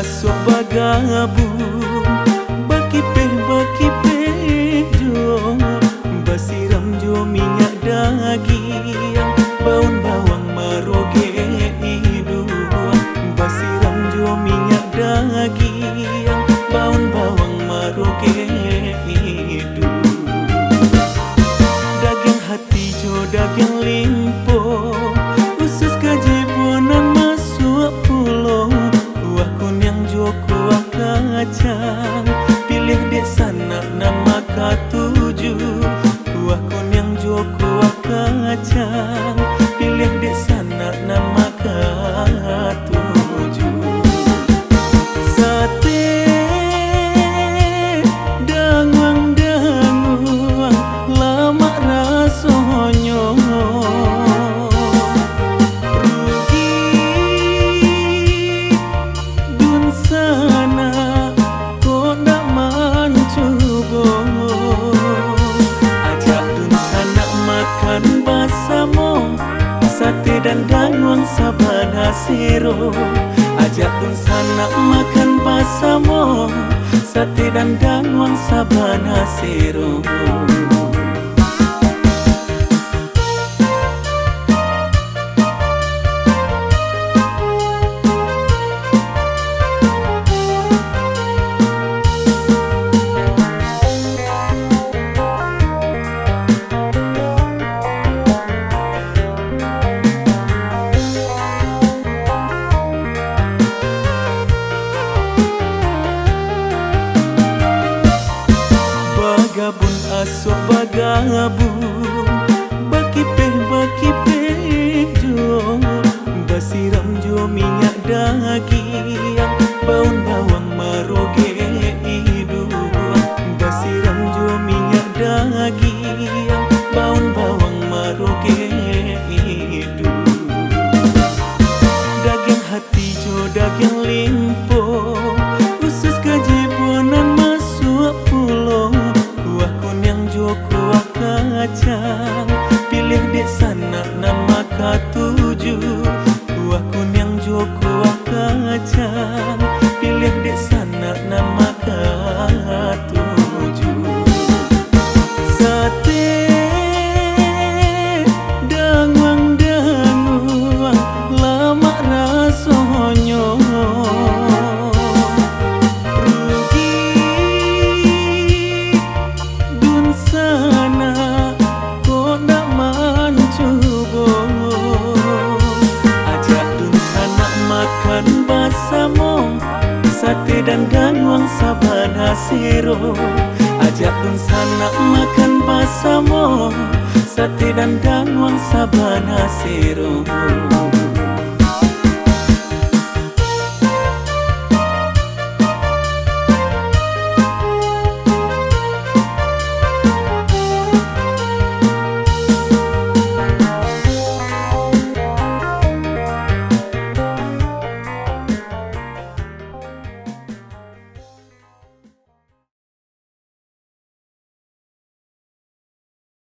asok bagabung bakipeh jo basiram jo minyak daging baun bawang maroge hidung basiram jo minyak daging baun bawang maroge hidung daging hati jo daging limpo usus kajeponan masuk pulau kuah kunyang jo kuah kacang pilih dek sana nama katuju kuah kunyang jo kuah kacang pilih dek sana nama katuju sate danguang lama rasonyo sate dan danguang sabana sero ajak dun sana makan basamo sate dan danguang sabana sero bagabun asok bagabun bakipeh jo basiram jo minyak daging baun bawang maroge hidung basiram jo minyak daging baun bawang maroge hidung daging hati jo daging limpo usus kajeponan masuk pulau kuah kunyang jo kuah kacang pilih dek sana nama katuju kuah kunyang jo kuah kacang pilih dek sana nama katuju sate danguang lama rasonyo sate dan danguang sabana sero ajak dun sana makan basamo sate dan danguang sabana sero